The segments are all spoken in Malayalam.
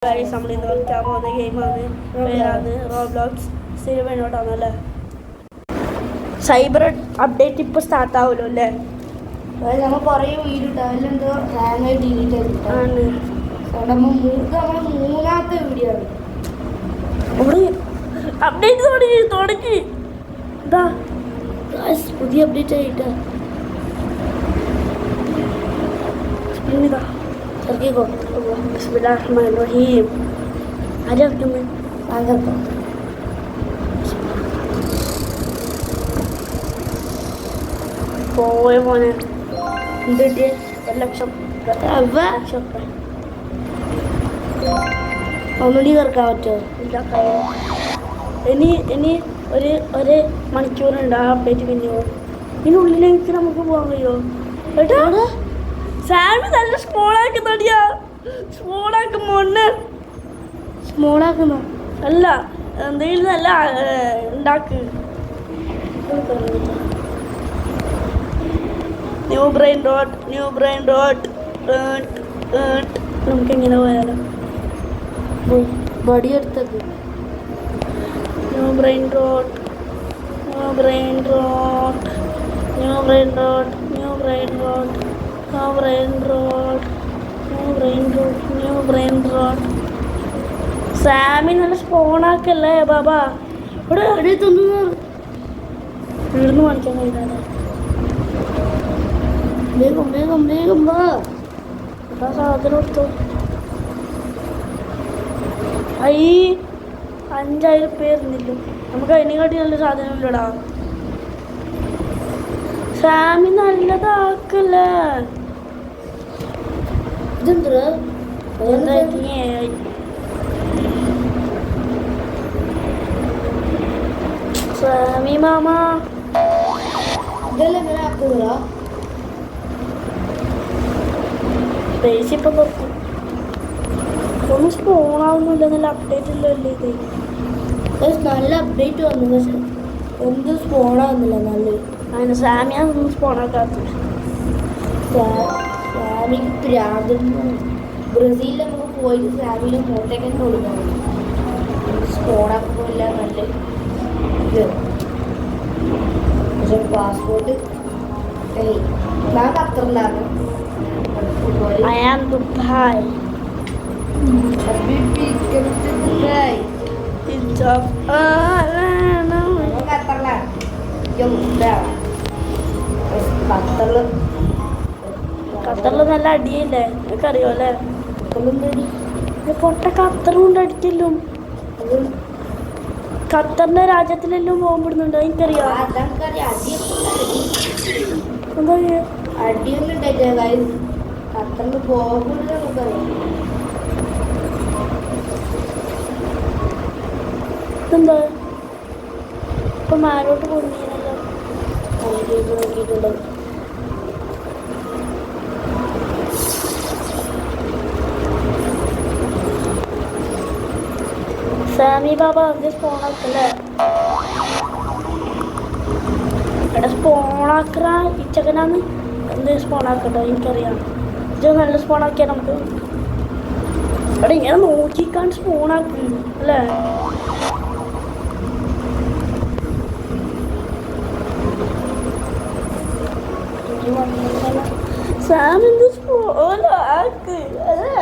ഗൈസ് നമ്മൾ ഇന്ന് കളിക്കാൻ പോകുന്ന ഗെയിമാണ് പേരാണ് റോബ്ലോക്സ് സിനിമയോട്ടാണല്ലേ. സൈബർ അപ്ഡേറ്റ് ഇപ്പോൾ സ്റ്റാർട്ട് ആവുമല്ലോ അല്ലേ? നമ്മൾ കുറേ വീഡിയോ എന്തോ ഹാങ് ആയി ഡിലീറ്റ് ചെയ്തിട്ടാണ്. നമ്മുടെ മൂന്നാമത്തെ വീഡിയോ ആണ്. അപ്ഡേറ്റ് തുടങ്ങി ഇതാ പുതിയ അപ്ഡേറ്റ് ആയിട്ടാ ഇതാ ഇറക്കിക്കോ. ബിസ്മില്ലാഹിർറഹ്മാനിർറഹീം. ആരൊക്കെ അങ്ങനത്തെ പോയ മോനെ എന്തിട്ട് 1,00,000 ഒന്നുകൂടി തീർക്കാൻ പറ്റുമോ? ഇല്ല. ഇനി ഒരു മണിക്കൂറുണ്ട് ആ അപ്ഡേറ്റ് പിന്നെയോ. ഇതിനുള്ളിലേക്ക് നമുക്ക് പോകാൻ കഴിയുമോ? ഏട്ടാ സാമി നല്ല സ്മോളാക്കുന്നടിയാ. സ്മോളാക്കും മോണ്. സ്മോളാക്കുന്നോ? അല്ല എന്തെങ്കിലും നല്ല ഉണ്ടാക്ക്. ന്യൂ ബ്രെയിൻ ഡോട്ട് നമുക്കെങ്ങനെ പോയാലോ? ബടി എടുത്തത് ന്യൂ ബ്രെയിൻ ഡോട്ട് സാമി നല്ല സ്പോണാക്കല്ലേ ബാബാ. ഇവിടെ വീടുന്ന് കാണിക്കാൻ കഴിയില്ല. വേഗം വാ. സാധനം എടുത്തു. 5,000 പേരുന്നില്ലോ. നമുക്ക് അതിനെക്കാട്ടി നല്ല സാധനം ഇല്ലടാ. സാമി നല്ലതാക്കല്ലേ. ഇതെന്താ സാമി മാമ ഇതെല്ലാം ഇങ്ങനെ ആക്കുന്നതാ? സ്പേസ് ഇപ്പം കൊടുത്തു. ഒന്നും സ്പോണാവുന്നില്ല. നല്ല അപ്ഡേറ്റ് ഇല്ലല്ലേ ഇത്? നല്ല അപ്ഡേറ്റ് വന്നു. പക്ഷെ എന്ത് സ്പോണാവുന്നില്ല. നല്ല അങ്ങനെ സാമിയൊന്നും സ്പോണാക്കാത്ത. സാമിക്ക് പ്രാന്തൊന്നും. ബ്രസീലിൽ നമുക്ക് പോയിട്ട് സാമിയുടെ ഫോട്ടോയൊക്കെ കൊടുക്കാൻ സ്പോണാക്കുന്നില്ല. നല്ല ഇത് പക്ഷെ പാസ്പോർട്ട് ഞാൻ ഖത്തറിലാണ്. I am Dubai. ഖത്തറില് നല്ല അടിയല്ലേ എനിക്കറിയോ അല്ലേ? പൊട്ട ഖത്തറും കൊണ്ട് അടിക്കലും. ഖത്തറിന്റെ രാജ്യത്തിലെല്ലാം പോകുമ്പോടുന്നുണ്ടോ എനിക്കറിയോ? എന്താ അടിയൊന്നും ഉണ്ടായിട്ടില്ല. ഖത്തറിന് പോകുന്നത് നമുക്കറിയാം. എന്താ ഇപ്പൊ മാരോട്ട് പോകുന്നല്ലോ. നോക്കിയിട്ടുണ്ട്. സാമി ബാബ എന്ത് സ്പോണാക്കല്ലേ? എടാ സ്പോണാക്കറ ഈ ചകനാന്ന്. എന്ത് സ്പോണാക്കട്ടോ എനിക്കറിയാം. ഇത് നല്ല സ്പോണാക്കിയാൽ നമുക്ക് എടാ ഇങ്ങനെ നോക്കിക്കാണ്ട് സ്പോണാക്കി അല്ലേ? സാം എന്ത് സ്പോണോ ആക്ക് അല്ലേ?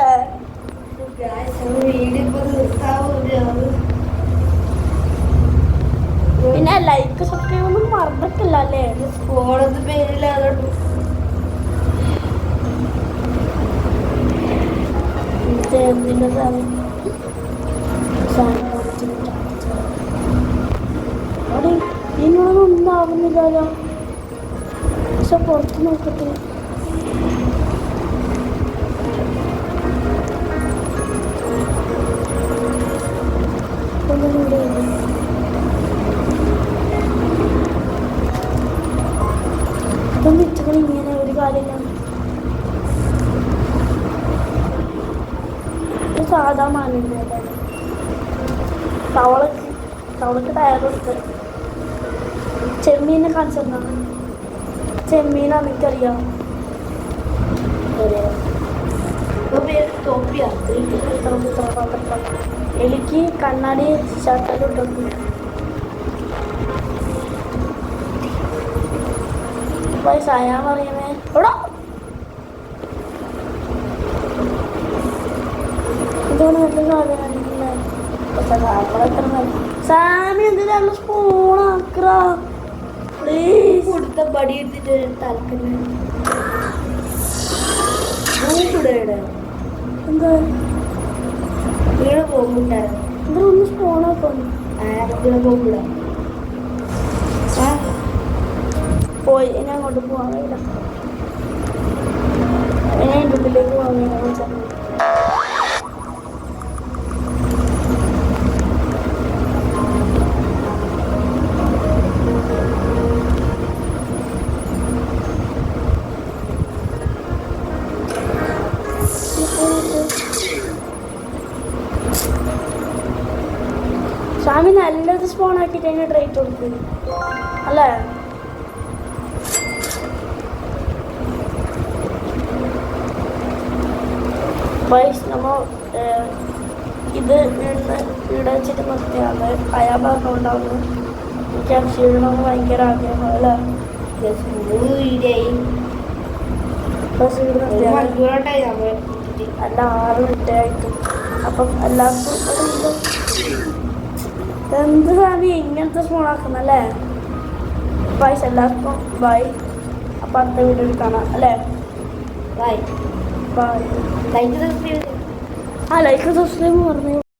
പിന്നെ ലൈക്ക് സബ്സ്ക്രൈബ് ഒന്നും മറന്നിട്ടില്ല അല്ലേ? സ്പോണത് പേരില്ലാതെ ഇതിനോടൊന്നും ആവുന്നില്ലല്ലോ. പക്ഷെ പുറത്ത് നോക്കട്ടെ. ഇതൊന്നും ഇച്ചങ്ങനെ ഇങ്ങനെ ഒരു കാര്യമില്ല. സാധാ മാനില്ല. തവളക്ക് ടയർ കൊടുത്ത് ചെമ്മീനെ കാണിച്ചെന്നാണ്. ചെമ്മീനാണ് എനിക്കറിയാം. പേര് തോപ്പിയാ. എലിക്ക് കണ്ണാടി ഷർട്ടിലിട്ടു. സായാൻ പറയുന്നേ എവിടെ ഇതാണ് നല്ല സാധനം. സാമി എന്തിനാണ് സ്പൂണാക്ക കൊടുത്ത പടി എടുത്തിട്ട് തലക്കുന്ന എന്താ വീട് പോകുമ്പോട്ടാണ് എന്താ ഒന്ന് സ്പൂണാക്കുന്നു ആരെങ്കിലും പോകുമ്പോഴാ പോയി ഇനി അങ്ങോട്ട് പോകാൻ കഴിയില്ല. ഇനി എൻ്റെ ഉള്ളിലേക്ക് പോകാൻ കഴിയില്ല. സ്വാമി നല്ലത് സ്പോൺ ആക്കിയിട്ട് അതിന് ട്രേറ്റ് കൊടുക്കും അല്ലേ? വൈസ് നമ്മൾ ഇത് ഇവിടെ വെച്ചിട്ട് നിർത്തിയാണ് അയാൾ പറഞ്ഞുകൊണ്ടാവുന്നു. എനിക്ക് ആ ക്ഷീണമെന്ന് ഭയങ്കര ആഗ്രഹം അല്ലേ? ബസ് ഇവിടെ നിർത്തിയാണ് അല്ല 6 മിനിറ്റ് ആയിട്ട്. അപ്പം എല്ലാവർക്കും എന്ത് സ്വാമി ഇങ്ങനത്തെ സ്പൂണാക്കുന്നല്ലേ? വൈസ് എല്ലാവർക്കും ബൈ. അപ്പം അടുത്ത വീഡിയോയിൽ കാണാം അല്ലേ? Bye. Bye. Like subscribe like subscribe പറഞ്ഞു.